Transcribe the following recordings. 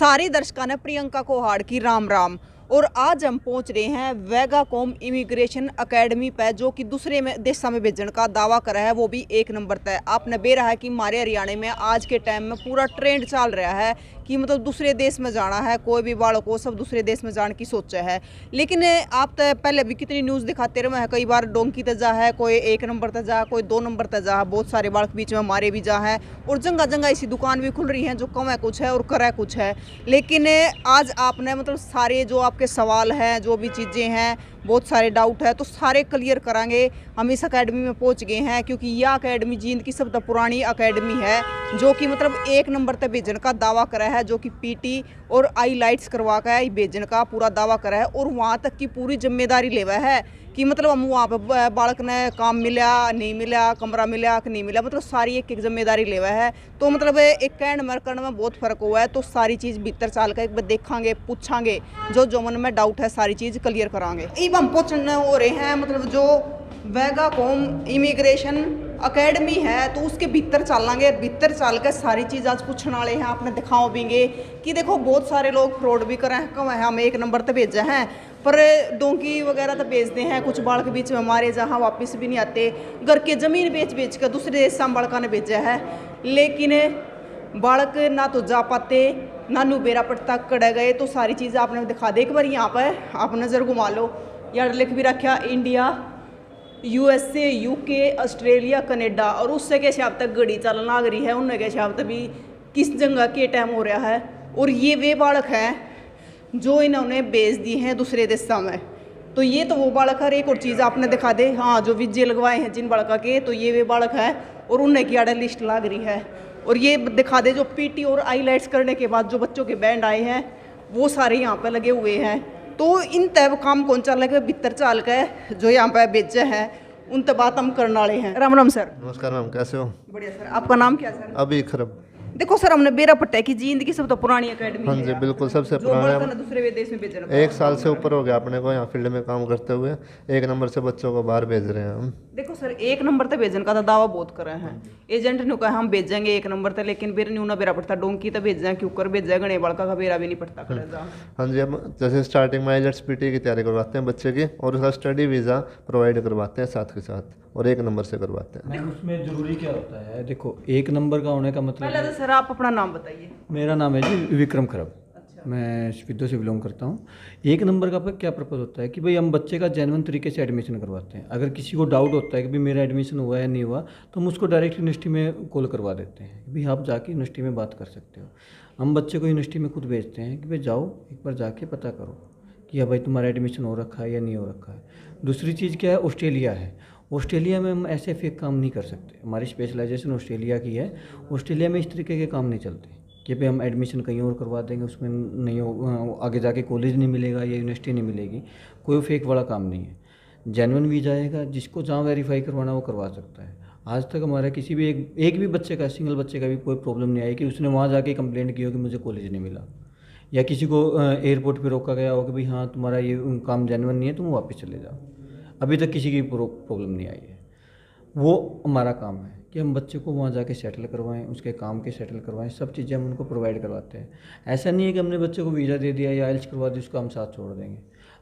सारे दर्शकों ने प्रियंका कोहाड़ की राम राम। और आज हम पहुंच रहे हैं वेगाकॉम इमिग्रेशन एकेडमी पे, जो कि दूसरे में देशों में भेजने का दावा करा है, वो भी एक नंबर तय। आपने बे रहा है कि हमारे हरियाणा में आज के टाइम में पूरा ट्रेंड चल रहा है कि मतलब दूसरे देश में जाना है, कोई भी बालक को सब दूसरे देश में जाने की सोचा है। लेकिन आप तो पहले भी कितनी न्यूज़ दिखाते रहे हैं, कई बार डोंकी तजा है, कोई एक नंबर तजा है, कोई 2 नंबर तजा है, बहुत सारे बालक बीच में हमारे भी जा है और जगह जगह ऐसी दुकान भी खुल रही हैं जो कम है कुछ है और करे कुछ है। लेकिन आज आपने मतलब सारे जो आपके सवाल हैं, जो भी चीज़ें हैं, बहुत सारे डाउट है, तो सारे क्लियर करांगे। हम इस एकेडमी में पहुंच गए हैं क्योंकि यह एकेडमी जींद की सबसे पुरानी एकेडमी है, जो कि मतलब एक नंबर तक भेजने का दावा करा है, जो कि पीटी और आईलाइट्स करवा कर भेजने का पूरा दावा करा है। और वहाँ तक की पूरी जिम्मेदारी लेवा है कि मतलब हम वहाँ पर बालक ने काम मिला नहीं मिला, कमरा मिला कि नहीं मिला, मतलब सारी एक एक जिम्मेदारी लेवा है। तो मतलब एक कहने में करने में बहुत फ़र्क हुआ है। तो सारी चीज़ भीतर चाल कर एक बार देखांगे, पूछांगे, जो मन में डाउट है सारी चीज़ क्लियर करांगे। अब हम पहुँचने हो रहे हैं मतलब जो वेगाकॉम इमिग्रेशन एकेडमी है, तो उसके भीतर चलेंगे। भीतर चल के सारी चीज़ आज पूछने वाले हैं, आपने दिखाओ बींगे कि देखो बहुत सारे लोग फ्रॉड भी कर रहे हैं, कम है हम एक नंबर तक भेजे हैं, पर डोंकी वगैरह तो बेचते हैं। कुछ बालक बीच में हमारे जहाँ वापस भी नहीं आते, घर के ज़मीन बेच कर दूसरे देश से बालका ने भेजा है। लेकिन बालक ना तो जा पाते ना नू बेरा पटता कड़े गए। तो सारी चीज़ आपने दिखा दे एक बार। यहाँ पर आप नज़र घुमा लो, यार लिख भी रखा India, USA, UK, Australia, Canada, और उससे के हिसाब तक घड़ी चलने लग रही है, उनके हिसाब तक भी किस जगह के टाइम हो रहा है। और ये वे बालक हैं जो इन्होंने बेच दी हैं दूसरे देशों में। तो ये तो वो बालक है। एक और चीज़ आपने दिखा दे, हाँ, जो विजय लगवाए हैं जिन बालका के, तो ये वे बालक है और उन्हें की आड़े लिस्ट लग रही है। और ये दिखा दे जो पीटी और आईलाइट्स करने के बाद जो बच्चों के बैंड आए हैं, वो सारे यहाँ पर लगे हुए हैं। तो इन तब काम कौन चल रहा है, भीतर चाल के जो यहाँ पर बेचे हैं उन तब बात हम करने वाले हैं। राम राम सर। नमस्कार मैम, कैसे हो? बढ़िया सर। आपका नाम क्या सर? अभी खरब। देखो सर, हमने बेरा पट्टा की जींद की सब तो पुरानी एकेडमी हाँ है। जी, बिल्कुल सबसे जो पुराना बर्तन दूसरे देश में बेचना। 1 साल से ऊपर हो गया अपने को यहाँ फील्ड में काम करते हुए। एक नंबर से बच्चों को बाहर भेज रहे हैं हम। देखो सर, एक नंबर तक भेजने का तो दावा बहुत करे हैं। एजेंट ने कहा हम भेजेंगे एक नंबर तक, लेकिन बेर न्यू ना बेरा पड़ता, डोंकी तो भेजा क्यों कर भेजा, गणे बड़का का बेरा भी नहीं पड़ता करे जा। हाँ जी, हम जैसे स्टार्टिंग में आईलेट्स पीटी की तैयारी करवाते हैं बच्चे की, और उसका स्टडी वीज़ा प्रोवाइड करवाते हैं साथ के साथ, और एक नंबर से करवाते हैं। मैम उसमें ज़रूरी क्या होता है? देखो, एक नंबर का होने का मतलब पहले तो सर आप अपना नाम बताइए। मेरा नाम है जी विक्रम खरब। मैं विद्या से बिलोंग करता हूँ। एक नंबर का क्या पर्पज़ होता है कि भाई हम बच्चे का जेन्युइन तरीके से एडमिशन करवाते हैं। अगर किसी को डाउट होता है कि भाई मेरा एडमिशन हुआ है नहीं हुआ, तो हम उसको डायरेक्ट यूनिवर्सिटी में कॉल करवा देते हैं कि भाई आप जाके यूनिवर्सिटी में बात कर सकते हो। हम बच्चे को यूनिवर्सिटी में खुद भेजते हैं कि भाई जाओ एक बार जाके पता करो कि हाँ भाई तुम्हारा एडमिशन हो रखा है या नहीं हो रखा है। दूसरी चीज़ क्या है, ऑस्ट्रेलिया है। ऑस्ट्रेलिया में हम ऐसे फेक काम नहीं कर सकते, हमारी स्पेशलाइजेशन ऑस्ट्रेलिया की है। ऑस्ट्रेलिया में इस तरीके के काम नहीं चलते कि भाई हम एडमिशन कहीं और करवा देंगे, उसमें नहीं हो, आगे जाके कॉलेज नहीं मिलेगा या यूनिवर्सिटी नहीं मिलेगी। कोई फेक वाला काम नहीं है। जेन्युइन वीज़ा आएगा, जिसको जहाँ वेरीफाई करवाना वो करवा सकता है। आज तक हमारा किसी भी एक भी बच्चे का, सिंगल बच्चे का भी कोई प्रॉब्लम नहीं आई कि उसने वहाँ जाके कंप्लेंट की हो कि मुझे कॉलेज नहीं मिला, या किसी को एयरपोर्ट पर रोका गया हो कि भाई हाँ तुम्हारा ये काम जेन्युइन नहीं है, तुम वापस चले जाओ। अभी तक किसी की प्रॉब्लम नहीं आई है। वो हमारा काम है कि हम बच्चे को वहाँ जाके सेटल करवाएं, उसके काम के सेटल करवाएं, सब चीज़ें हम उनको प्रोवाइड करवाते हैं। ऐसा नहीं है कि हमने बच्चे को वीज़ा दे दिया या आइल्स करवा दी उसको हम साथ छोड़ देंगे।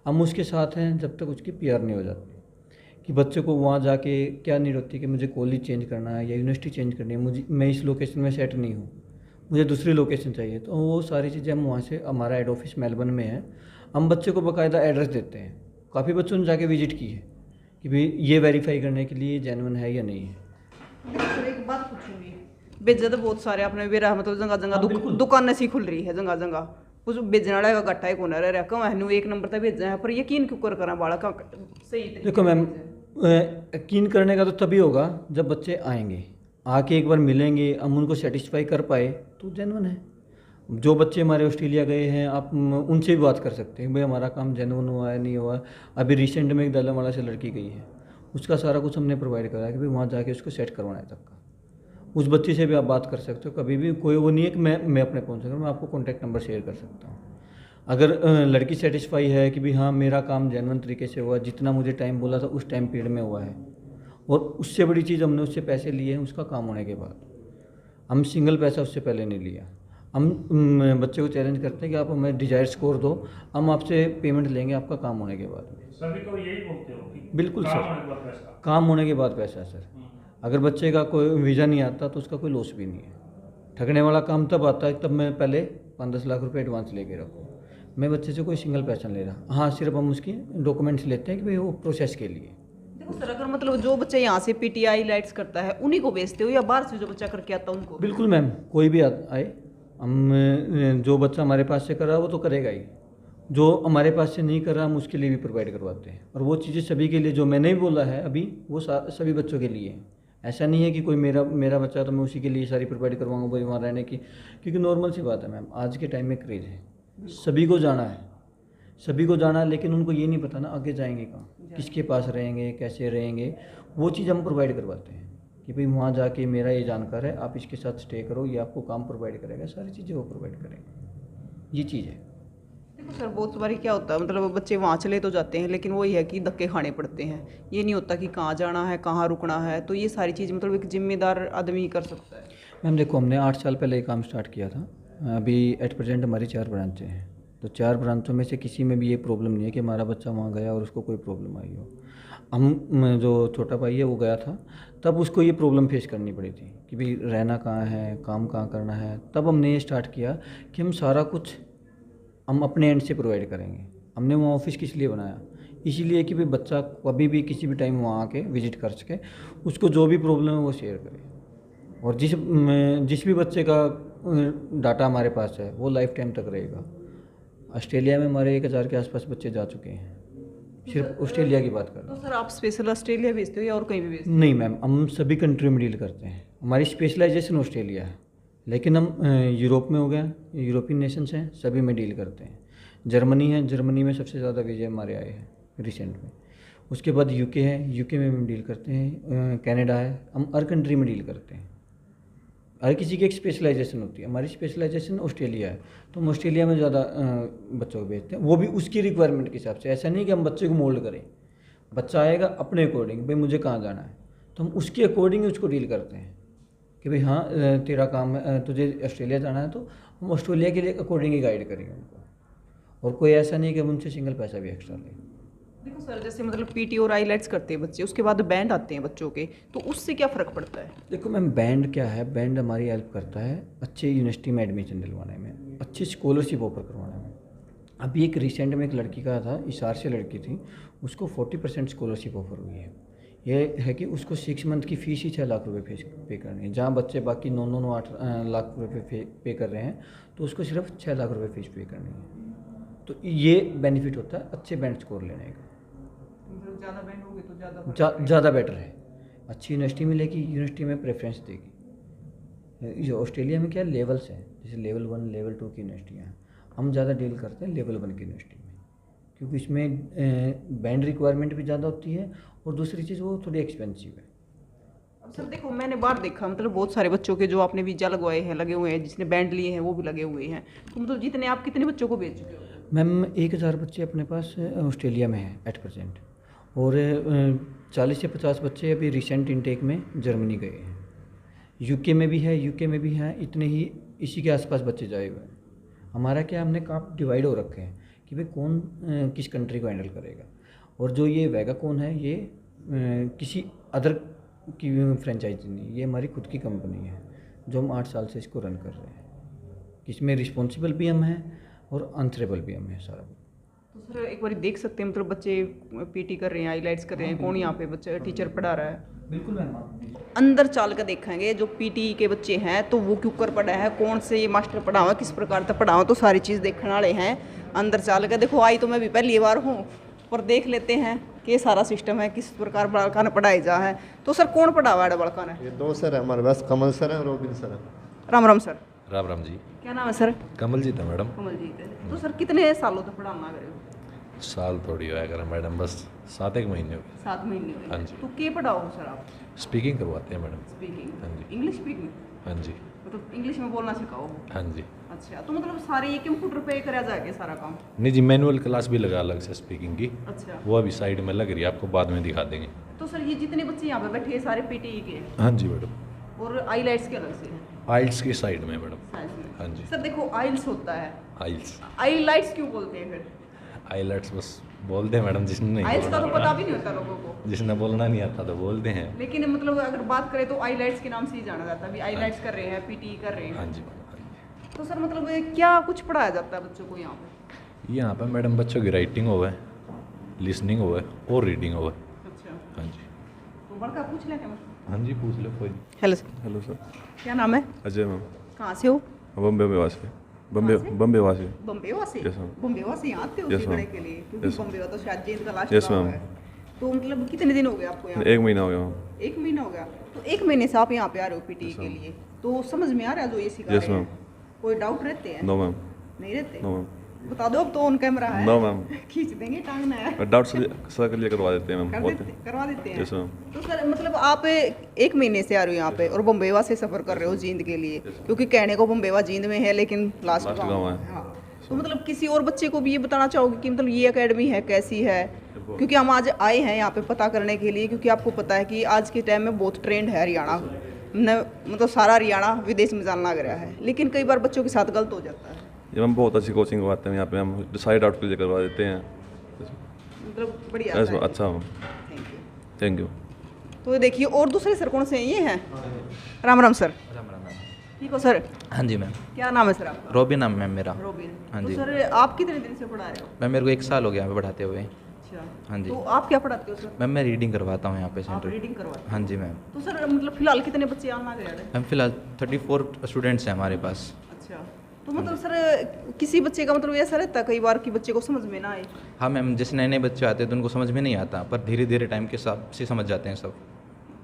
हम उसके साथ हैं जब तक उसकी PR नहीं हो जाती, कि बच्चे को वहाँ जाके क्या नहीं होती कि मुझे कॉलेज चेंज करना है या यूनिवर्सिटी चेंज करनी है, मुझे मैं इस लोकेशन में सेट नहीं हूँ, मुझे दूसरी लोकेशन चाहिए। तो वो सारी चीज़ें हम वहाँ से, हमारा हेड ऑफिस मेलबर्न में है, हम बच्चे को बाकायदा एड्रेस देते हैं। काफ़ी बच्चों ने जाके विजिट की है कि भाई ये वेरीफाई करने के लिए जेन्युइन है या नहीं है। सर एक बात पूछूंगी, बेचे तो बहुत सारे आपने बेरा मतलब जगह जगह दुकानें सी खुल रही है, जगह जगह उस बेचने वाला का गट्टा ही कौन रह रहा कम है, एक नंबर तक भेजा है, पर यकीन क्यों कर करा बाड़ा का सही। देखो मैम, यकीन करने का तो तभी होगा जब बच्चे आएंगे, आके एक बार मिलेंगे, हम उनको सेटिस्फाई कर पाए तो जेन्युइन है। जो बच्चे हमारे ऑस्ट्रेलिया गए हैं, आप उनसे भी बात कर सकते हैं भाई हमारा काम जेन्युइन हुआ है नहीं हुआ। अभी रिसेंट में एक दलवाड़ा से लड़की गई है, उसका सारा कुछ हमने प्रोवाइड करा है कि भाई वहाँ जाके उसको सेट करवाना है तक का। उस बच्चे से भी आप बात कर सकते हो, कभी भी कोई वो नहीं है कि मैं अपने पहुँच सकता हूँ, मैं आपको कॉन्टैक्ट नंबर शेयर कर सकता हूँ। अगर लड़की सेटिस्फाई है कि भाई हाँ मेरा काम जेन्युइन तरीके से हुआ, जितना मुझे टाइम बोला था उस टाइम पीरियड में हुआ है, और उससे बड़ी चीज़ हमने उससे पैसे लिए हैं उसका काम होने के बाद, हम सिंगल पैसा उससे पहले नहीं लिया। हम बच्चे को चैलेंज करते हैं कि आप हमें डिजायर स्कोर दो, हम आपसे पेमेंट लेंगे आपका काम होने के बाद में। सभी को यही बोलते हो कि बिल्कुल काम सर, होने के बाद पैसा। काम होने के बाद पैसा सर। अगर बच्चे का कोई वीज़ा नहीं आता तो उसका कोई लॉस भी नहीं है। ठगने वाला काम तब आता है तब मैं पहले 5-10 लाख रुपए एडवांस लेके रखूँ। मैं बच्चे से कोई सिंगल पैसा नहीं ले रहा। हाँ, सिर्फ हम उसकी डॉक्यूमेंट्स लेते हैं कि भाई वो प्रोसेस के लिए। देखो सर, अगर मतलब जो बच्चा यहाँ से पीटीआई लाइट्स करता है उन्हीं को बेचते हो या बाहर से जो बच्चा करके आता है उनको? बिल्कुल मैम, कोई भी आए, हम जो बच्चा हमारे पास से कर रहा है वो तो करेगा ही, जो हमारे पास से नहीं कर रहा हम उसके लिए भी प्रोवाइड करवाते हैं। और वो चीज़ें सभी के लिए, जो मैंने भी बोला है अभी, वो सभी बच्चों के लिए है। ऐसा नहीं है कि कोई मेरा बच्चा तो मैं उसी के लिए सारी प्रोवाइड करवाऊंगा भाई वहाँ रहने की, क्योंकि नॉर्मल सी बात है मैम, आज के टाइम में क्रेज़ है, सभी को जाना है, लेकिन उनको ये नहीं पता ना आगे जाएंगे कहाँ, किसके पास रहेंगे, कैसे रहेंगे। वो चीज़ हम प्रोवाइड करवाते हैं कि भाई वहाँ जाके मेरा ये जानकार है, आप इसके साथ स्टे करो, ये आपको काम प्रोवाइड करेगा, सारी चीज़ें वो प्रोवाइड करेंगे। ये चीज़ है। देखो सर, बहुत बारी क्या होता है, मतलब बच्चे वहाँ चले तो जाते हैं लेकिन वही है कि धक्के खाने पड़ते हैं। ये नहीं होता कि कहाँ जाना है, कहाँ रुकना है। तो ये सारी चीज़ मतलब एक जिम्मेदार आदमी कर सकता है। मैम देखो, हमने 8 साल पहले ये काम स्टार्ट किया था। अभी एट प्रेजेंट हमारी 4 ब्रांचें हैं, तो 4 ब्रांचों में से किसी में भी ये प्रॉब्लम नहीं है कि हमारा बच्चा वहाँ गया और उसको कोई प्रॉब्लम आई हो। हम जो छोटा भाई है वो गया था, तब उसको ये प्रॉब्लम फेस करनी पड़ी थी कि भाई रहना कहाँ है, काम कहाँ करना है। तब हमने ये स्टार्ट किया कि हम सारा कुछ हम अपने एंड से प्रोवाइड करेंगे। हमने वो ऑफिस किस लिए बनाया, इसीलिए कि भाई बच्चा कभी भी किसी भी टाइम वहाँ आके विजिट कर सके, उसको जो भी प्रॉब्लम है वो शेयर करे। और जिस भी बच्चे का डाटा हमारे पास है वो लाइफ टाइम तक रहेगा। ऑस्ट्रेलिया में हमारे 1000 के आसपास बच्चे जा चुके हैं, सिर्फ ऑस्ट्रेलिया की बात कर रहे हैं। तो सर, आप स्पेशल ऑस्ट्रेलिया भेजते हो या और कहीं भी भेजते नहीं मैम, हम सभी कंट्री में डील करते हैं। हमारी स्पेशलाइजेशन ऑस्ट्रेलिया है, लेकिन हम यूरोप में हो गया, यूरोपियन नेशंस हैं, सभी में डील करते हैं। जर्मनी है, जर्मनी में सबसे ज़्यादा वीज़े हमारे आए हैं रिसेंट में। उसके बाद यूके है, यूके में हम डील करते हैं। कनाडा है, हम हर कंट्री में डील करते हैं। हर किसी की एक स्पेशलाइजेशन होती है। हमारी स्पेशलाइजेशन ऑस्ट्रेलिया है, तो हम ऑस्ट्रेलिया में ज़्यादा बच्चों को भेजते हैं, वो भी उसकी रिक्वायरमेंट के हिसाब से। ऐसा नहीं कि हम बच्चे को मोल्ड करें, बच्चा आएगा अपने अकॉर्डिंग, भाई मुझे कहाँ जाना है, तो हम उसके अकॉर्डिंग उसको डील करते हैं कि भाई हाँ तेरा काम है, तुझे ऑस्ट्रेलिया जाना है, तो हम ऑस्ट्रेलिया के लिए अकॉर्डिंग ही गाइड करेंगे उनको। और कोई ऐसा नहीं कि हम उनसे सिंगल पैसा भी एक्स्ट्रा लें। देखो सर, जैसे मतलब पीटी और आईलेट्स करते हैं बच्चे, उसके बाद बैंड आते हैं बच्चों के, तो उससे क्या फ़र्क पड़ता है? देखो मैम, बैंड क्या है, बैंड हमारी हेल्प करता है अच्छे यूनिवर्सिटी में एडमिशन दिलवाने में, अच्छी स्कॉलरशिप ऑफर करवाने में। अभी एक रिसेंट में एक लड़की का था, हिसार से लड़की थी, उसको 40% स्कॉलरशिप ऑफर हुई है। ये है कि उसको 6 मंथ की फ़ीस ही 6 लाख रुपए पे करनी है, जहाँ बच्चे बाकी 9-8 लाख रुपए पे कर रहे हैं, तो उसको सिर्फ 6 लाख रुपए फीस पे करनी है। तो ये बेनिफिट होता है अच्छे बैंड स्कोर लेने का। ज़्यादा बैंड होगे तो ज़्यादा बेटर है, अच्छी यूनिवर्सिटी मिलेगी, यूनिवर्सिटी में प्रेफरेंस देगी। जो ऑस्ट्रेलिया में क्या लेवल्स हैं, जैसे लेवल 1 लेवल 2 की यूनिवर्सिटियाँ हैं, हम ज़्यादा डील करते हैं लेवल 1 की यूनिवर्सिटी में, क्योंकि इसमें बैंड रिक्वायरमेंट भी ज़्यादा होती है और दूसरी चीज़ वो थोड़ी एक्सपेंसिव है। अब सर देखो, मैंने बाहर देखा, मतलब बहुत सारे बच्चों के जो आपने वीज़ा लगवाए हैं लगे हुए हैं, जिसने बैंड लिए हैं वो भी लगे हुए हैं। तो मतलब जितने आप कितने बच्चों को भेज चुके हो? मैम 1000 बच्चे अपने पास ऑस्ट्रेलिया में हैं एट प्रेजेंट, और 40 से 50 बच्चे अभी रिसेंट इनटेक में जर्मनी गए हैं। यूके में भी है, इतने ही इसी के आसपास बच्चे जाए हुए हैं। हमारा क्या, हमने काम डिवाइड हो रखे हैं कि भाई कौन किस कंट्री को हैंडल करेगा। और जो ये वेगाकॉन है, ये किसी अदर की फ्रेंचाइजी नहीं, ये हमारी खुद की कंपनी है, जो हम 8 साल से इसको रन कर रहे हैं। इसमें रिस्पॉन्सिबल भी हम हैं और आंसरेबल भी हम हैं सारा। तो सर एक बार देख सकते हैं, मतलब बच्चे पीटी कर रहे हैं, आईलाइट्स कर रहे हैं, कौन यहाँ पे बच्चा टीचर पढ़ा रहा है? बिल्कुल मैम, अंदर चाल कर देखेंगे जो पीटी के बच्चे हैं, तो वो क्यों कर पढ़ा है, कौन से ये मास्टर पढ़ा हुआ, किस प्रकार से पढ़ा हुआ, तो सारी चीज़ देखने वाले हैं। अंदर चाल कर देखो, आई तो मैं भी पहली बार हूँ, पर देख लेते हैं कि ये सारा सिस्टम है, किस प्रकार बड़का ने पढ़ाई जा है। तो सर कौन पढ़ा हुआ है बड़का ने? ये 2 सर है हमारे पास, कमल सर है, रोबिन सर है। राम राम सर। राम राम जी। क्या नाम है सर? कमलजीत है मैडम। कमलजीत है। तो सर कितने सालों तक पढ़ाना करे हो? साल थोड़ी होया करें मैडम, बस 7 महीने हो गए। 7 महीने हुए। हाँ जी। तो क्या पढ़ाओ सर आप? स्पीकिंग करवाते हैं मैडम। स्पीकिंग? हाँ जी। English speaking? हाँ जी। मतलब इंग्लिश में बोलना सिखाओ? हाँ जी। अच्छा, तो मतलब सारे ये कंप्यूटर पे करा जाएगा सारा काम? नहीं जी, मैनुअल क्लास भी लगा अलग से स्पीकिंग की, अच्छा। वो अभी साइड में लग रही है, आपको बाद में दिखा देंगे। तो सर ये जितने बच्चे यहाँ पे बैठे हैं सारे पीटी के, हाँ जी मैडम। और आईलाइट्स के अलग से हैं? आइल्स की साइड में मैडम। साइंस में। हाँ जी। सर देखो आइल्स होता है, आइल्स आईलाइट्स क्यों बोलते हैं फिर? आइलेट्स बस बोलते हैं मैडम, जिसने नहीं आइल्स का तो बोलना पता भी नहीं होता लोगों को, जिसने बोलना नहीं आता तो बोलते हैं। लेकिन मतलब अगर बात करें तो आईलाइट्स के नाम से ही जाना जाता है। अभी आईलाइट्स कर रहे हैं, पीटी कर रहे हाँ हैं, जी मैडम, हाँ जी। तो सर मतलब क्या कुछ पढ़ाया जाता है बच्चों को यहाँ पे? यहाँ पे मैडम बच्चों की राइटिंग होवे, लिसनिंग होवे और रीडिंग होवे। अच्छा, हाँ जी। तो बड़का पूछ लें क्या? हाँ जी, पूछ लो कोई नहीं। हेलो सर, हेलो सर, क्या नाम है? अजय मैम। कहाँ से हो? बम्बे वासी, बम्बे कहाँ से? बम्बे वासी। बम्बेवा से? Yes, ma'am. बम्बेवा से यहाँ आते हो Yes, सीखने ma'am. के लिए? क्योंकि Yes. बम्बेवा तो शायद जेल का लास्ट Yes, गाँव ma'am. है। तो मतलब कितने दिन हो गए आपको यहाँ? 1 महीना हो गया मैम। 1 महीना हो गया। तो 1 महीने से आप यहाँ पे आ रहे हो पीटी के लिए, तो समझ में आ रहा है जो ये सिखा Yes, रहे हैं? ma'am. कोई डाउट रहते हैं? नो मैम, नहीं रहते? No ma'am. बता दो, अब तो ऑन कैमरा है। No ma'am. खींच देंगे, टांगना है। डाउट सर के लिए करवा देते हैं मैम, बोलते हैं। करवा देते हैं। Yes, ma'am. तो सर मतलब आप 1 महीने से आ रहे हो यहाँ पे और बम्बेवा से सफर कर रहे हो जींद के लिए, क्योंकि कहने को बम्बेवा जींद में है लेकिन लास्ट Last गाँव गाँव है। है। हाँ, तो मतलब किसी और बच्चे को भी ये बताना चाहोगे कि मतलब ये एकेडमी है, कैसी है? क्योंकि हम आज आए हैं यहाँ पे पता करने के लिए, क्योंकि आपको पता है कि आज के टाइम में बहुत ट्रेंड है हरियाणा मतलब सारा हरियाणा विदेश में जाने लग रहा है, लेकिन कई बार बच्चों के साथ गलत हो जाता है। ये मैम बहुत अच्छी कोचिंग करवाते हैं यहाँ पे, हम सारे डाउट के लिए करवा देते हैं। मतलब बढ़िया ऐसा है। अच्छा ma'am, thank you. Thank you. तो देखिए और दूसरे सर कौन से हैं? ये हैं। राम राम सर। राम राम मैम। ठीक हो सर? हाँ जी मैम। क्या नाम है सर आपका? रॉबिन नाम मैम मेरा। रोबिन। हाँ तो जी। सर आप कितने दिन से पढ़ा रहे हो? मैम मेरे को 1 साल हो गया यहाँ पे पढ़ाते हुए। अच्छा। हाँ जी। तो आप क्या पढ़ाते हो सर? मैम मैं रीडिंग करवाता हूँ यहाँ पे आप सेंटर। रीडिंग करवाते हो? हाँ जी मैम। तो सर मतलब फिलहाल कितने बच्चे आना गए हैं? मैम फिलहाल 34 स्टूडेंट्स हैं हमारे पास। अच्छा। तो मतलब सर किसी बच्चे का मतलब ऐसा रहता है कई बार कि बच्चे को समझ में ना आए? हाँ मैम, जैसे नए नए बच्चे आते हैं तो उनको समझ में नहीं आता, पर धीरे धीरे टाइम के हिसाब से समझ जाते हैं सब।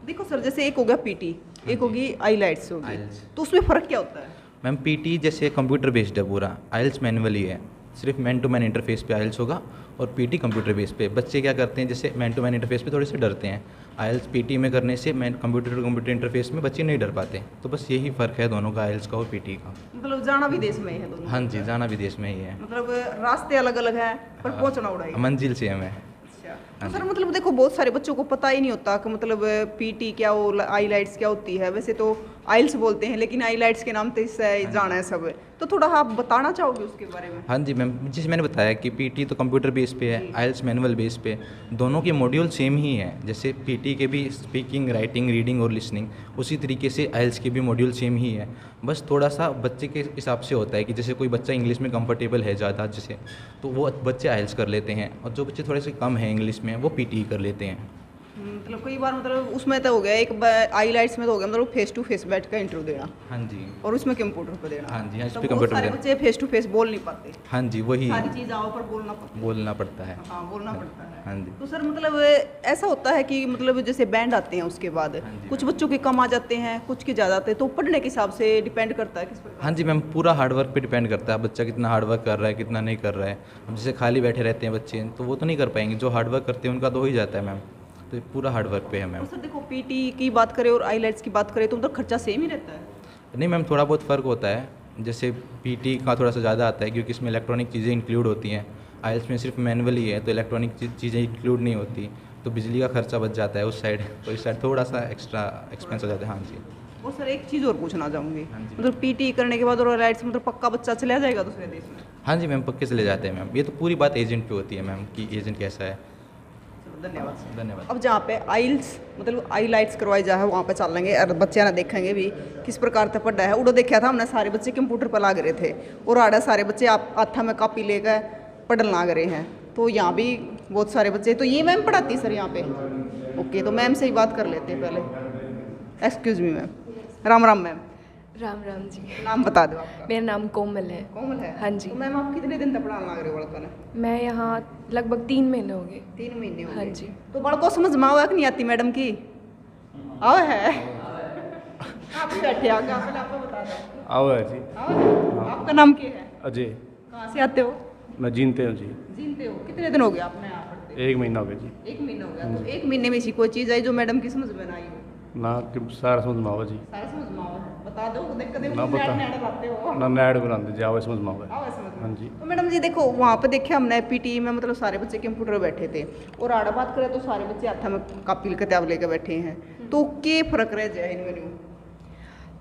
देखो सर, जैसे एक हो गया पीटी, एक होगी आईलाइट्स होगी, IELTS। तो उसमें फ़र्क क्या होता है? मैम पीटी जैसे कंप्यूटर बेस्ड है पूरा, आइल्स मैनुअली है, सिर्फ मैन टू मैन इंटरफेस पे आइल्स होगा, और पीटी कंप्यूटर बेस पे। बच्चे क्या करते हैं, जैसे मैन टू मैन इंटरफेस पे थोड़े से डरते हैं, आइल्स पीटी में करने से man computer to computer interface में बच्चे नहीं डर पाते। तो बस यही फ़र्क है दोनों का, आइल्स का और पीटी का। मतलब जाना विदेश में ही है दोनों? हाँ जी, जाना विदेश में ही है, मतलब रास्ते अलग अलग है पर पहुंचना उड़ा ही है। मंजिल सेम है। अच्छा। तो सर मतलब देखो बहुत सारे बच्चों को पता ही नहीं होता कि मतलब पीटी क्या हो, आईलाइट्स क्या होती है। वैसे तो आइल्स बोलते हैं लेकिन आईलाइट्स के नाम से इससे जाना है सब, तो थोड़ा आप बताना चाहोगे उसके बारे में? हाँ जी मैम, जैसे मैंने बताया कि पीटी तो कंप्यूटर बेस पे है, आइल्स मैनुअल बेस पे, दोनों के मॉड्यूल सेम ही है। जैसे पीटी के भी स्पीकिंग, राइटिंग, रीडिंग और लिसनिंग, उसी तरीके से आइल्स के भी मॉड्यूल सेम ही है। बस थोड़ा सा बच्चे के हिसाब से होता है कि जैसे कोई बच्चा इंग्लिश में कंफर्टेबल है ज़्यादा, जैसे तो वो बच्चे आइल्स कर लेते हैं, और जो बच्चे थोड़े से कम हैं इंग्लिश में वो पीटी कर लेते हैं। मतलब कई बार मतलब उसमें तो हो गया एक आईलाइट्स में तो हो गया मतलब फेस टू फेस बैठ कर इंटरव्यू देना, हाँ जी। और उसमें कंप्यूटर पर देना। हाँ जी, हाँ, इस तो पे बहुत कंप्यूटर सारे पे बच्चे फेस टू फेस बोल नहीं पाते, हाँ जी, वही सारी चीज़ आओ पर बोलना पड़ता है। बोलना पड़ता है। हाँ, बोलना पड़ता है। हाँ जी। तो सर मतलब ऐसा होता है कि मतलब जैसे बैंड आते हैं उसके बाद हाँ जी, कुछ बच्चों के कम आ जाते हैं, कुछ के ज़्यादा आते हैं, तो पढ़ने के हिसाब से डिपेंड करता है किस पर? हाँ जी मैम, पूरा हार्डवर्क पे डिपेंड करता है, बच्चा कितना हार्डवर्क कर रहा है, कितना नहीं कर रहा है। अब जैसे खाली बैठे रहते हैं बच्चे तो वो तो नहीं कर पाएंगे, जो हार्डवर्क करते हैं उनका तो हो ही जाता है मैम। तो ये पूरा हार्डवर्क पे है मैम। तो सर देखो पीटी की बात करें और आईलाइट्स की बात करें तो उनका खर्चा सेम ही रहता है? नहीं मैम, थोड़ा बहुत फ़र्क होता है। जैसे पीटी का थोड़ा सा ज़्यादा आता है क्योंकि इसमें इलेक्ट्रॉनिक चीज़ें इंक्लूड होती हैं, आइल्स में सिर्फ मैनुअल ही है तो इलेक्ट्रॉनिक चीज़ें इंक्लूड नहीं होती, तो बिजली का खर्चा बच जाता है उस साइड, तो इस साइड थोड़ा सा एक्स्ट्रा एक्सपेंस हो जाता है। हाँ जी। और सर एक चीज़ और पूछना चाहूँगी, हाँ जी। मतलब पीटी करने के बाद और आईलाइट्स मतलब पक्का बच्चा चला जाएगा दूसरे देश में? हाँ जी मैम, पक्के चले जाते हैं मैम। ये तो पूरी बात एजेंट पे होती है मैम कि एजेंट कैसा है। चलो, धन्यवाद सर। धन्यवाद। अब जहाँ पे आइल्स मतलब आईलाइट्स करवाई जा है वहाँ पे चल लेंगे और बच्चे ना देखेंगे भी किस प्रकार से पढ़ा है। उड़ो देखा था हमने, सारे बच्चे कंप्यूटर पर लाग रहे थे और आड़ा सारे बच्चे आप हाथा में कॉपी लेकर पढ़ने लाग रहे हैं। तो यहाँ भी बहुत सारे बच्चे, तो ये मैम पढ़ाती सर यहाँ पे? ओके, तो मैम से ही बात कर लेते हैं पहले। Excuse me ma'am. Ram Ram ma'am. Ram Ram ji. नाम बता दो आपका। मेरा नाम कोमल है। कोमल है? हाँ जी। तो मैम आप कितने दिन तक पढ़ाने लग रहे हो लड़का ने? मैं यहाँ लगभग 3 महीने हो गए। 3 महीने हो गए। हाँ जी। तो बड़ को समझ में आवा कि नहीं आती मैडम की? आवा है? आप ही बैठे आगे, आप पहले आपको बता दो। आओ है जी। आवा है? आपका नाम क्या है? अजय, कहाँ से आते हो? मैं जीनते हूँ जी। जीनते हो? कितने दिन हो गए आपने यहाँ पढ़ते? 1 महीना हो गया जी। 1 महीना हो गया। तो 1 महीने में ऐसी कोई चीज़ आई जो मैडम की समझ में ना आई हो? ना कि सारा समझ में आवा जी। सारा समझ में आओ, बता दो। देख कदे ना बता। नैड लाते हो। ना नैड बनाते जी, आवा समझ में आवा। आओ समझ में। हाँ जी। तो मैडम जी देखो वहाँ पे देखे हमने पीटी में मतलब सारे बच्चे कंप्यूटर पे बैठे थे और आड़ा बात करें तो सारे बच्चे हाथ में कॉपी किताब लेके बैठे हैं, तो क्या फर्क रह जाए इनमें?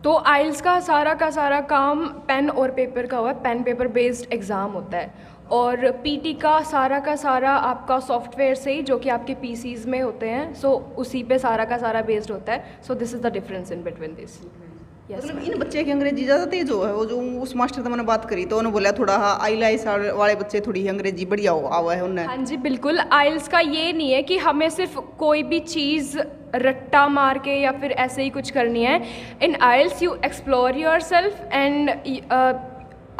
तो आइल्स का सारा काम पेन और पेपर का हुआ है, पेन पेपर बेस्ड एग्ज़ाम होता है। और पीटी का सारा आपका सॉफ्टवेयर से ही, जो कि आपके पीसीज में होते हैं, सो उसी पे सारा का सारा बेस्ड होता है। So this is the difference in between this. Yes मतलब इन बच्चे की अंग्रेजी ज़्यादा तेज हो है, वो जो उस मास्टर से मैंने बात करी तो उन्होंने बोला थोड़ा हाँ आईलाइस वाले बच्चे थोड़ी अंग्रेजी बढ़िया हुआ है उन्हें। हाँ जी बिल्कुल। आइल्स का ये नहीं है कि हमें सिर्फ कोई भी चीज़ रट्टा मार के या फिर ऐसे ही कुछ करनी है। In aisles you explore yourself and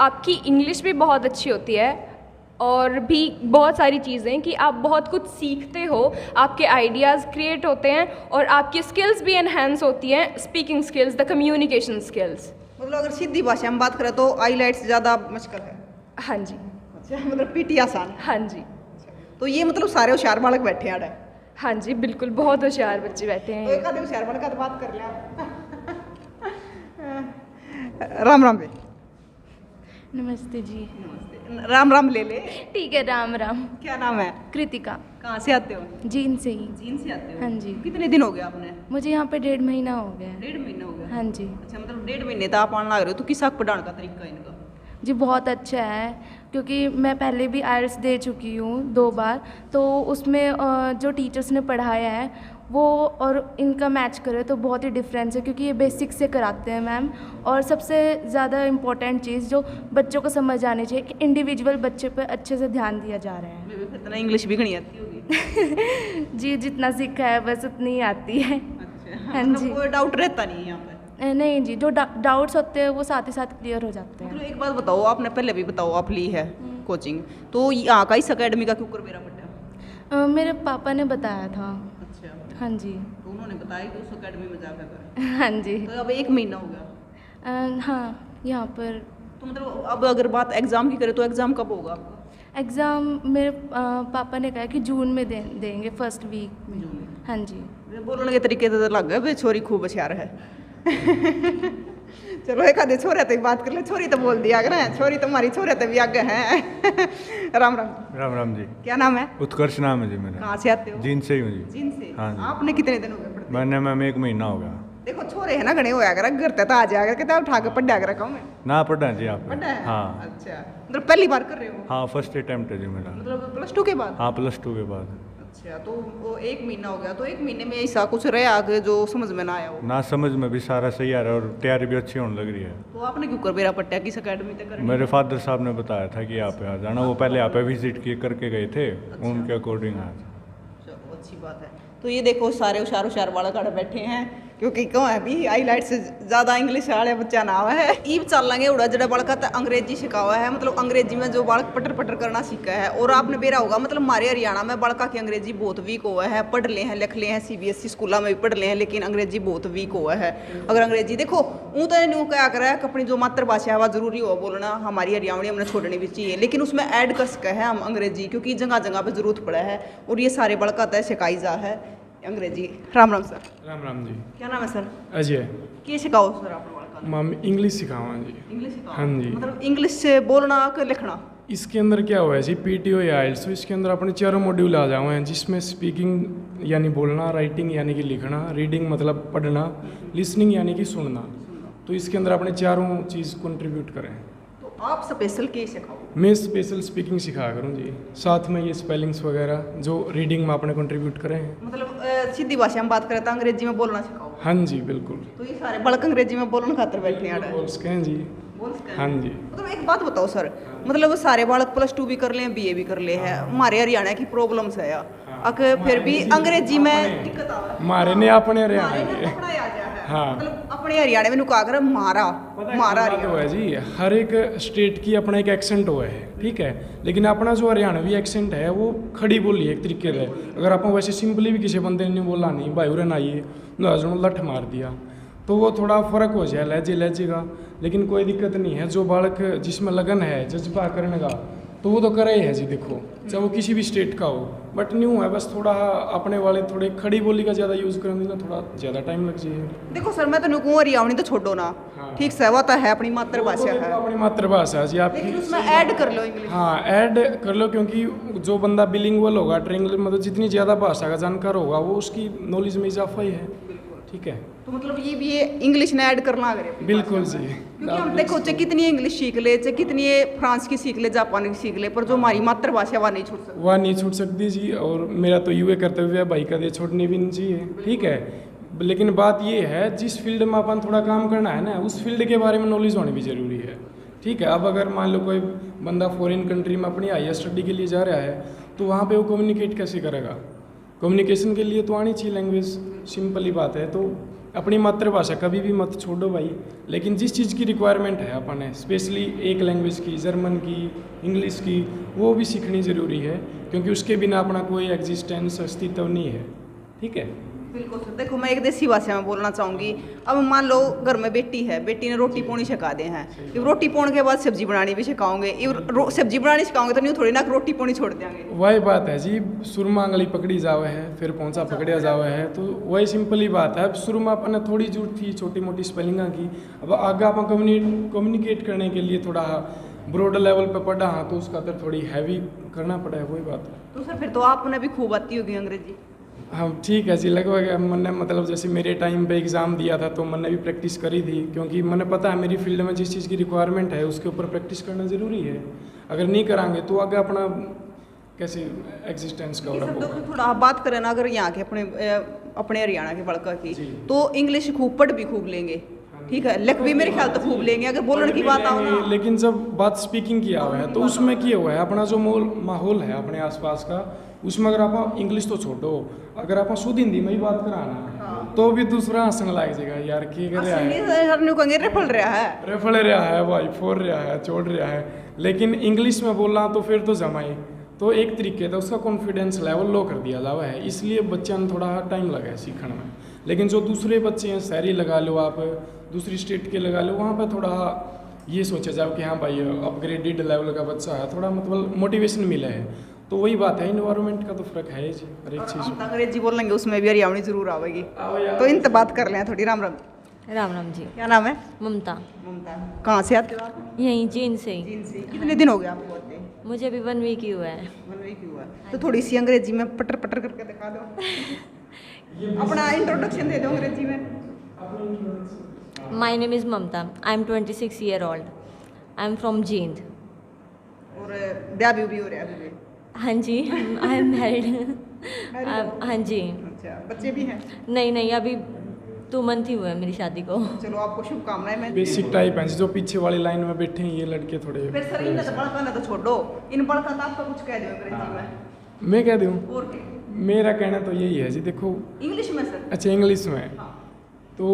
आपकी इंग्लिश भी बहुत अच्छी होती है और भी बहुत सारी चीज़ें कि आप बहुत कुछ सीखते हो, आपके आइडियाज़ क्रिएट होते हैं और आपकी स्किल्स भी एनहेंस होती हैं, speaking skills, the communication skills. मतलब अगर सीधी भाषा में बात करें तो आईलाइट्स ज़्यादा मुश्किल है। हाँ जी। अच्छा, मतलब पीटी आसान है। हाँ जी। तो ये मतलब सारे होशियार बालक बैठे हैं। हाँ जी बिल्कुल, बहुत होशियार बच्चे बैठे तो हैं। एक आधे होशियार बालक का तो बात कर लिया। राम राम बे। नमस्ते जी। राम राम ले ले। ठीक है, राम राम। क्या नाम है? कृतिका। कहाँ से आते हो? जीन से ही। जीन से आते हो? हाँ जी। कितने दिन हो गए आपने? मुझे यहाँ पे 1.5 महीना हो गया है। 1.5 महीना हो गया? हाँ जी। अच्छा, मतलब 1.5 महीने तो आप आने लग रहे हो, तो किस हक पढ़ाने का तरीका है इनका? जी बहुत अच्छा है, क्योंकि मैं पहले भी आयल्स दे चुकी हूँ 2 बार, तो उसमें जो टीचर्स ने पढ़ाया है वो और इनका मैच करे तो बहुत ही डिफरेंस है, क्योंकि ये बेसिक से कराते हैं मैम। और सबसे ज़्यादा इम्पोर्टेंट चीज़ जो बच्चों को समझ आनी चाहिए कि इंडिविजुअल बच्चे पर अच्छे से ध्यान दिया जा रहा है। इतना इंग्लिश भी नहीं आती होगी? जी जितना सीखा है बस उतनी ही आती है। अच्छा, हाँ मतलब जी। कोई डाउट रहता नहीं है यहाँ पे? नहीं जी, जो डाउट्स होते हैं वो साथ ही साथ क्लियर हो जाते मतलब हैं। एक बात बताओ, आपने पहले भी बताओ आप ली है कोचिंग, तो यहाँ का इस अकेडमी का क्यों कर मेरा पट्टा? मेरे पापा ने बताया था। अच्छा, हाँ जी। तो उन्होंने बताया कि उस अकेडमी में जाकर करें। हाँ जी। तो अब 1 महीना हो गया। हाँ यहाँ पर तो मतलब अब अगर बात एग्ज़ाम की करें तो एग्ज़ाम कब होगा आपका? एग्ज़ाम मेरे पापा ने कहा कि जून में देंगे, फर्स्ट वीक में। हाँ जी। बोलने के तरीके तो लग गए भाई छोरी खूब होशियार है। चलो एक आधे छोरे तो बात कर ले, छोरी तो बोल दिया अगर छोरी तुम्हारी छोरे तो भी आगे हैं। राम राम। राम राम जी। क्या नाम है? उत्कर्ष नाम है जी मेरा। कहाँ से आते हो? जीन से ही हूँ जी। जीन से? हाँ जी। आपने कितने दिन हो गए पढ़ते? मैंने मैम 1 महीना हो गया। देखो छोरे है ना घने होया कर, घर तो आ जाया कर, किताब उठा के पढ़ा कर रखा हूँ मैं। ना पढ़ा जी आप? पढ़ा है? हाँ। अच्छा, मतलब पहली बार कर रहे हो? हाँ, फर्स्ट अटेम्प्ट है जी मेरा। मतलब +2 के बाद? हाँ, +2 के बाद। अच्छा, तो वो 1 महीना हो गया, तो 1 महीने में ऐसा कुछ रहा आगे जो समझ में ना आया हो? ना समझ में भी सारा सही आ रहा है और तैयारी भी अच्छी होने लग रही है। तो आपने क्यों कर मेरा पट्टा किस अकेडमी तक करनी? मेरे फादर साहब ने बताया था कि यहाँ पे आ जाना, वो पहले यहाँ पे विजिट किए करके गए थे। अच्छा। उनके अकॉर्डिंग आया था। चलो अच्छी बात है। तो ये देखो सारे होशियार बालक आड़े बैठे हैं, क्योंकि क्यों है भी हाईलाइट से ज़्यादा इंग्लिश वाले बच्चा ना हुआ है। ईब चल लेंगे उड़ा जड़ा बालक तो अंग्रेजी सिखा हुआ है, मतलब अंग्रेजी में जो बालक पटर पटर करना सीखा है। और आपने बेरा होगा मतलब हमारे हरियाणा में बालका की अंग्रेजी बहुत वीक हुआ है, पढ़ ले हैं लिख ले हैं, CBSE स्कूलों में भी पढ़ ले हैं, लेकिन अंग्रेजी बहुत वीक हुआ है। अगर अंग्रेजी देखो ऊँ तो न्यू क्या करा है, अपनी जो मातृभाषा है वह जरूरी हो बोलना, हमारी हरियाणवी हमने छोड़नी भी चाहिए, लेकिन उसमें ऐड कर सके हैं हम अंग्रेजी, क्योंकि जगह जगह पर जरूरत पड़ा है और ये सारे बालका तय सिखाई जा है अंग्रेजी। राम राम सर। राम राम जी। क्या नाम है सर? अजय। क्या सिखाओ सर आपने बालका? मैम इंग्लिश सिखावा जी। इंग्लिश सिखाओ? हाँ जी। मतलब इंग्लिश से बोलना कि लिखना? इसके अंदर क्या हुआ है जी, PTO या IELTS, तो इसके अंदर अपने 4 मॉड्यूल आ जाए हैं, जिसमें स्पीकिंग यानी बोलना, राइटिंग यानी कि लिखना, रीडिंग मतलब पढ़ना, लिसनिंग यानी कि सुनना। तो इसके अंदर अपने 4 चीज़ कंट्रीब्यूट करें। तो आप स्पेशल क्या सिखाओ? मैं स्पेशल स्पीकिंग सिखाया करूँ जी, साथ में ये स्पेलिंग्स वगैरह जो रीडिंग में अपने कंट्रीब्यूट करें। मतलब सीधी भाषा में बात करें तो अंग्रेजी में बोलना सिखाओ? हाँ जी बिल्कुल। तो ये सारे बालक अंग्रेजी में बोलने खातर बैठे हैं? बोल सकें हैं जी। हाँ जी। मतलब एक बात बताओ सर, मतलब सारे बालक +2 भी कर ले, BA भी कर ले हैं, हमारे हरियाणा की प्रॉब्लम्स है यार, अगर फिर भी अंग्रेजी में दिक्कत आ रहा है। मारे ने अपने हरियाणा के। हाँ, मतलब अपने हरियाणा में नुका कर मारा हुआ है जी, हर एक स्टेट की अपना एक एक्सेंट हुआ है, ठीक है, लेकिन अपना जो हरियाणवी एक्सेंट है वो खड़ी बोली है एक तरीके से। अगर आप वैसे सिंपली भी किसी बंदे ने बोला नहीं भाई उरे आइए लठ मार दिया तो वो थोड़ा फ़र्क हो जाए लहजे का, लेकिन कोई दिक्कत नहीं है। जो बालक जिसमें लगन है जज्बा करने का तो वो तो करे ही है जी, देखो चाहे वो किसी भी स्टेट का हो, बट न्यू है बस थोड़ा अपने वाले थोड़े खड़ी बोली का ज़्यादा यूज़ करेंगे ना, थोड़ा ज़्यादा टाइम लग जाए। देखो सर मैं तो नुकूँ हरियाणवी तो छोड़ो ना, ठीक से वो तो है अपनी मातृभाषा है, अपनी मातृभाषा जी आपकी, लेकिन उसमें ऐड कर लो इंग्लिश। हाँ ऐड कर लो, क्योंकि जो बंदा बिलिंगुअल होगा, ट्रायंगुलर मतलब जितनी ज़्यादा भाषा का जानकार होगा वो उसकी नॉलेज में इजाफा ही है, ठीक है। तो मतलब ये भी इंग्लिश ने ऐड करना अगर बिल्कुल जी। क्योंकि हम देखो चाहे कितनी इंग्लिश सीख ले, चाहे कितनी फ्रांस की सीख ले, जापानी की सीख ले, पर जो हमारी मातृभाषा वह नहीं छूट सकती। वह नहीं छूट सकती जी। और मेरा तो यूँ कर्तव्य है भाई कदे छोड़नी भी नहीं चाहिए, ठीक है। लेकिन बात ये है जिस फील्ड में अपन थोड़ा काम करना है ना, उस फील्ड के बारे में नॉलेज होनी भी ज़रूरी है, ठीक है। अब अगर मान लो कोई बंदा फॉरेन कंट्री में अपनी हायर स्टडी के लिए जा रहा है तो वहाँ पे वो कम्युनिकेट कैसे करेगा? कम्युनिकेशन के लिए तो आनी चाहिए लैंग्वेज, सिंपल ही बात है। तो अपनी मातृभाषा कभी भी मत छोड़ो भाई, लेकिन जिस चीज़ की रिक्वायरमेंट है अपन है, स्पेशली एक लैंग्वेज की, जर्मन की, इंग्लिश की, वो भी सीखनी ज़रूरी है, क्योंकि उसके बिना अपना कोई एग्जिस्टेंस अस्तित्व नहीं है, ठीक है। बिल्कुल सर। देखो मैं एक देसी भाषा में बोलना चाहूँगी। अब मान लो घर में बेटी है, बेटी ने रोटी पोनी सिखा दे हैं, अब रोटी पोने के बाद सब्जी बनानी भी सिखाओगे, सब्जी बनानी सिखाओगे तो नहीं थोड़ी ना रोटी पोनी छोड़ देंगे। वही बात है जी, सुरमा आंगली पकड़ी जावे है, फिर पहुंचा पकड़िया जावे है, तो वही सिंपल ही बात है। अब शुरू में अपन थोड़ी जरूरत थी छोटी मोटी स्पेलिंगा की, अब आगे अपन कम्युनिकेट करने के लिए थोड़ा ब्रॉड लेवल पे पढ़ा हाँ, तो उसका तो थोड़ी हैवी करना पड़ा है, वही बात है। तो सर फिर तो आपने भी खूब आती होगी अंग्रेजी। हाँ ठीक है जी, लगभग मैंने मतलब जैसे मेरे टाइम पे एग्ज़ाम दिया था तो मैंने भी प्रैक्टिस करी थी, क्योंकि मैंने पता है मेरी फील्ड में जिस चीज़ की रिक्वायरमेंट है उसके ऊपर प्रैक्टिस करना ज़रूरी है। अगर नहीं करांगे तो आगे अपना कैसे एग्जिस्टेंस का होगा। तो थोड़ा आप बात करें ना अगर यहाँ के अपने हरियाणा के बड़का की, तो इंग्लिश खूब पढ़ भी खूब लेंगे, ठीक है, लिख भी मेरे ख्याल तो खूब लेंगे अगर बोलने की बात आओ ना। लेकिन जब बात स्पीकिंग किया हुआ है तो उसमें किया हुआ है अपना जो माहौल है अपने आसपास का, उसमें अगर आप इंग्लिश तो छोड़ो, अगर आप शुद्ध हिंदी में ही बात कराना तो भी दूसरा हंसने लग जाएगा, यार की कर रहा है, रेफल रहा है भाई, फोड़ रहा है, छोड़ रहा है। लेकिन इंग्लिश में बोलना तो फिर तो जमाई, तो एक तरीके से उसका कॉन्फिडेंस लेवल लो कर दिया जावा है, इसलिए बच्चा ने थोड़ा टाइम लगा है सीखने में। लेकिन जो दूसरे बच्चे हैं, शहरी लगा लो आप, दूसरी स्टेट के लगा लो, वहाँ पर थोड़ा ये सोचा जाओ कि हाँ भाई अपग्रेडेड लेवल का बच्चा है, थोड़ा मतलब मोटिवेशन मिला है। तो वही बात है, इन्वायरमेंट का तो फर्क है जी हर एक चीज़ में। अंग्रेजी बोलेंगे उसमें भी हरियाणवी जरूर आवेगी, तो इनसे बात कर लें थोड़ी। राम राम। राम राम जी। क्या नाम है? ममता। ममता, कहाँ से आते हो आप? यहीं जींद से ही। जींद से। कितने दिन हो गए आपको आते? मुझे अभी 1 वीक ही हुआ है। 1 वीक ही हुआ है, तो थोड़ी सी अंग्रेजी में पटर पटर करके दिखा दो। अपना इंट्रोडक्शन दे दो अंग्रेजी में। My name is Mamta, I am 26 year old, I am from Jind. और ब्याह भी हो रहा है अभी? हाँ जी, आई एम मैरिड। हाँ जी। अच्छा, बच्चे भी हैं? नहीं, अभी 2 मंथ ही हुए हैं मेरी शादी को। चलो आपको शुभकामनाएं। मैं बेसिक टाइप हैं जो पीछे वाली लाइन में बैठे हैं ये लड़के थोड़े। फिर सर इन बड़का ना तो छोड़ो, इन बड़का तो आपका कुछ कह दो अंग्रेजी में। मैं कह दूँ? और मेरा कहना तो यही है जी, देखो इंग्लिश में सर। अच्छा इंग्लिश में, तो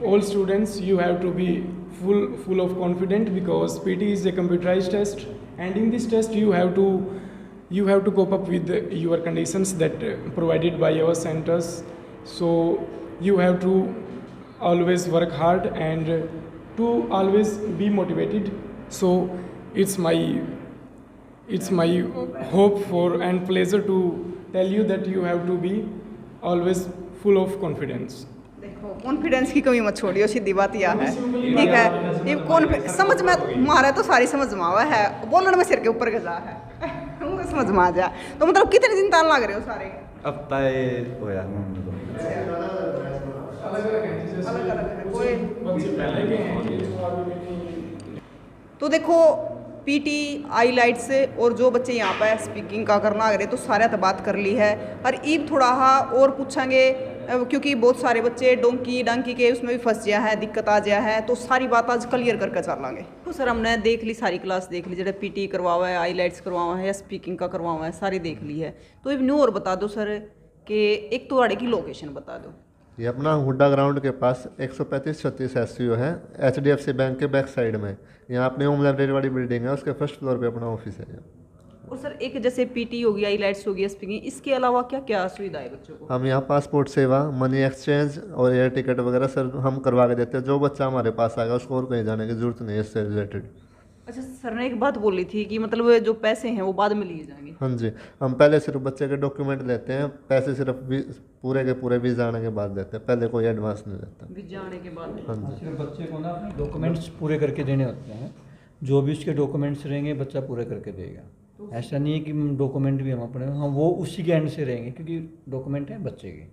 all students you have to be full of confident because PT is a computerized test, and in this test you have to cope up with your conditions that provided by our centers. So you have to always work hard and to always be motivated. So it's my hope for and pleasure to tell you that you have to be always full of confidence. Confidence की कमी मत छोड़ियो, सीधी बात यह है, ठीक है। ये समझ में मारा तो सारी समझ में आवा है, बोलने में सिर के ऊपर गजा है, मुझे समझ में आ जा। तो मतलब कितने दिन ताल लग रहे हो सारे? हफ्ता होया। तो देखो पीटी आईलाइट्स और जो बच्चे यहाँ पर स्पीकिंग का करना आ रहे तो सारे तो बात कर ली है, और ईब थोड़ा हाँ और पूछेंगे क्योंकि बहुत सारे बच्चे डोंकी डांकी के उसमें भी फंस गया है, दिक्कत आ गया है, तो सारी बात आज क्लियर करके चलेंगे। तो सर हमने देख ली सारी क्लास देख ली, जो पीटी करवावा है, आईलाइट्स करवावा है या स्पीकिंग का करवावा है, सारी देख ली है। तो एक न्यू और बता दो सर कि एक तो आड़े की लोकेशन बता दो। ये अपना हुड्डा ग्राउंड के पास 135-36 SCO है, HDFC बैंक के बैक साइड में। यहाँ अपनी होम लाइब्रेरी वाली बिल्डिंग है, उसके फर्स्ट फ्लोर पे अपना ऑफिस है। और सर एक जैसे पीटी हो गया, आईलाइट्स हो गया, स्पीकिंग, इसके अलावा क्या क्या सुविधा है बच्चों को? हम यहाँ पासपोर्ट सेवा, मनी एक्सचेंज और एयर टिकट वगैरह सर हम करवा के देते हैं। जो बच्चा हमारे पास आएगा उसको और कहीं जाने की जरूरत नहीं है इससे रिलेटेड। अच्छा, सर ने एक बात बोली थी कि मतलब जो पैसे हैं वो बाद में लिए जाएंगे। हाँ जी, हम पहले सिर्फ बच्चे के डॉक्यूमेंट लेते हैं, पैसे सिर्फ पूरे के पूरे वीज़ा आने के बाद देते हैं, पहले कोई एडवांस नहीं देता। वीज़ा आने के बाद? हाँ जी, सिर्फ बच्चे को ना अपने डॉक्यूमेंट्स पूरे करके देने होते हैं, जो भी उसके डॉक्यूमेंट्स रहेंगे बच्चा पूरे करके देगा। ऐसा नहीं है कि डॉक्यूमेंट भी हम अपने वो उसी के एंड से रहेंगे, क्योंकि डॉक्यूमेंट है बच्चे के।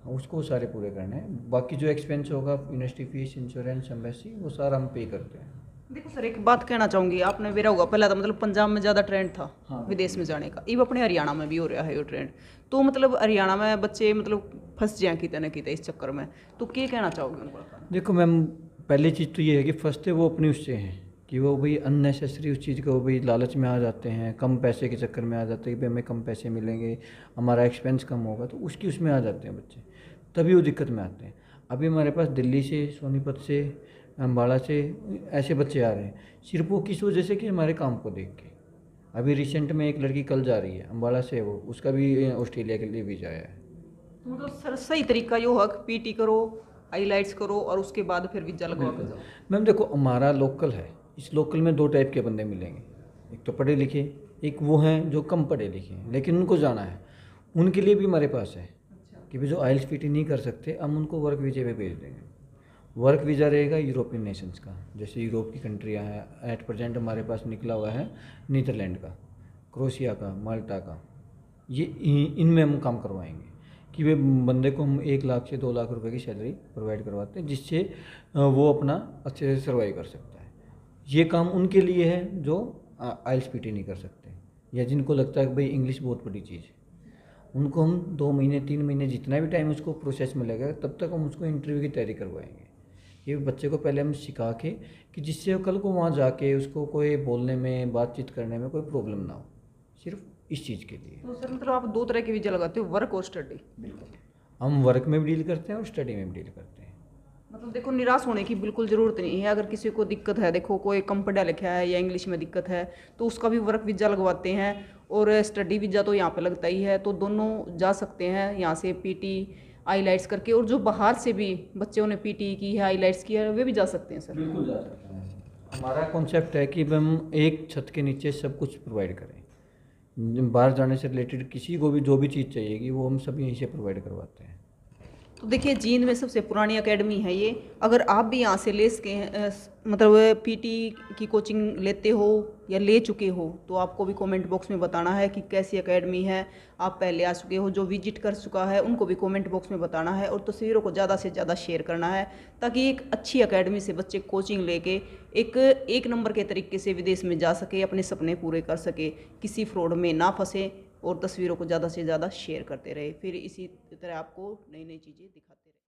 उसको सारे पूरे करने हैं। बाकी जो एक्सपेंस होगा, यूनिवर्सिटी फीस, इंश्योरेंस, एम्बेसी, वो सारा हम पे करते हैं। देखो सर, एक बात कहना चाहूँगी, आपने मेरा होगा पहला था मतलब पंजाब में ज़्यादा ट्रेंड था विदेश में जाने का, अब अपने हरियाणा में भी हो रहा है ये ट्रेंड। तो मतलब हरियाणा में बच्चे मतलब फंस जाए कितने न कितने इस चक्कर में, तो क्या कहना चाहोगे उनको? देखो मैम, पहली चीज़ तो ये है कि फर्स्ट है वो अपनी उससे हैं कि वो भाई अननेसेसरी उस चीज़ को भाई लालच में आ जाते हैं, कम पैसे के चक्कर में आ जाते हैं कि भाई हमें कम पैसे मिलेंगे, हमारा एक्सपेंस कम होगा, तो उसकी उसमें आ जाते हैं बच्चे, तभी वो दिक्कत में आते हैं। अभी हमारे पास दिल्ली से, सोनीपत से, अम्बाला से ऐसे बच्चे आ रहे हैं, सिर्फ वो किस वजह से कि हमारे काम को देख के। अभी रिसेंट में एक लड़की कल जा रही है अम्बाला से, वो उसका भी ऑस्ट्रेलिया के लिए वीज़ा आया है। मतलब सर सही तरीका यो है पीटी करो, हाईलाइट्स करो और उसके बाद फिर वीजा लगवा के जाओ। मैम देखो, हमारा लोकल है, इस लोकल में दो टाइप के बंदे मिलेंगे, एक तो पढ़े लिखे, एक वो हैं जो कम पढ़े लिखे हैं लेकिन उनको जाना है, उनके लिए भी हमारे पास है कि भाई जो आइल्स पीटी नहीं कर सकते हम उनको वर्क वीज़े पे भेज देंगे। वर्क वीज़ा रहेगा यूरोपियन नेशंस का, जैसे यूरोप की कंट्रियाँ हैं। एट प्रेजेंट हमारे पास निकला हुआ है नीदरलैंड का, क्रोशिया का, माल्टा का, ये इनमें हम काम करवाएंगे कि वे बंदे को हम 1 लाख से 2 लाख रुपए की सैलरी प्रोवाइड करवाते हैं, जिससे वो अपना अच्छे से सर्वाइव कर सकता है। ये काम उनके लिए है जो आइल्स पीटी नहीं कर सकते, या जिनको लगता है कि भाई इंग्लिश बहुत बड़ी चीज़ है, उनको हम 2 महीने 3 महीने जितना भी टाइम उसको प्रोसेस में लगेगा तब तक हम उसको इंटरव्यू की तैयारी करवाएंगे। ये बच्चे को पहले हम सिखा के कि जिससे कल को वहाँ जाके उसको कोई बोलने में, बातचीत करने में कोई प्रॉब्लम ना हो, सिर्फ इस चीज़ के लिए। तो सर मतलब आप 2 तरह के वीजा लगाते हो, वर्क और स्टडी? बिल्कुल, हम वर्क में भी डील करते हैं और स्टडी में भी डील करते हैं। मतलब देखो, निराश होने की बिल्कुल ज़रूरत नहीं है। अगर किसी को दिक्कत है, देखो कोई कम पढ़ा लिखा है या इंग्लिश में दिक्कत है, तो उसका भी वर्क वीज़ा लगवाते हैं और स्टडी वीज़ा तो यहाँ पे लगता ही है, तो दोनों जा सकते हैं यहाँ से पीटी हाईलाइट्स करके। और जो बाहर से भी बच्चों ने पीटी की है, हाईलाइट्स किया है, वे भी जा सकते हैं सर? बिल्कुल जा सकते हैं। हमारा कॉन्सेप्ट है कि हम एक छत के नीचे सब कुछ प्रोवाइड करें। बाहर जाने से रिलेटेड किसी को भी जो भी चीज़ चाहिएगी वो हम सब यहीं से प्रोवाइड करवाते हैं। तो देखिए, जींद में सबसे पुरानी एकेडमी है ये। अगर आप भी यहाँ से ले सके मतलब पीटी की कोचिंग लेते हो या ले चुके हो, तो आपको भी कमेंट बॉक्स में बताना है कि कैसी एकेडमी है। आप पहले आ चुके हो, जो विजिट कर चुका है उनको भी कमेंट बॉक्स में बताना है और तस्वीरों को ज़्यादा से ज़्यादा शेयर करना है, ताकि एक अच्छी एकेडमी से बच्चे कोचिंग लेके एक नंबर के तरीके से विदेश में जा सके, अपने सपने पूरे कर सके, किसी फ्रॉड में ना फंसे और तस्वीरों को ज़्यादा से ज़्यादा शेयर करते रहे। फिर इसी तरह आपको नई नई चीज़ें दिखाते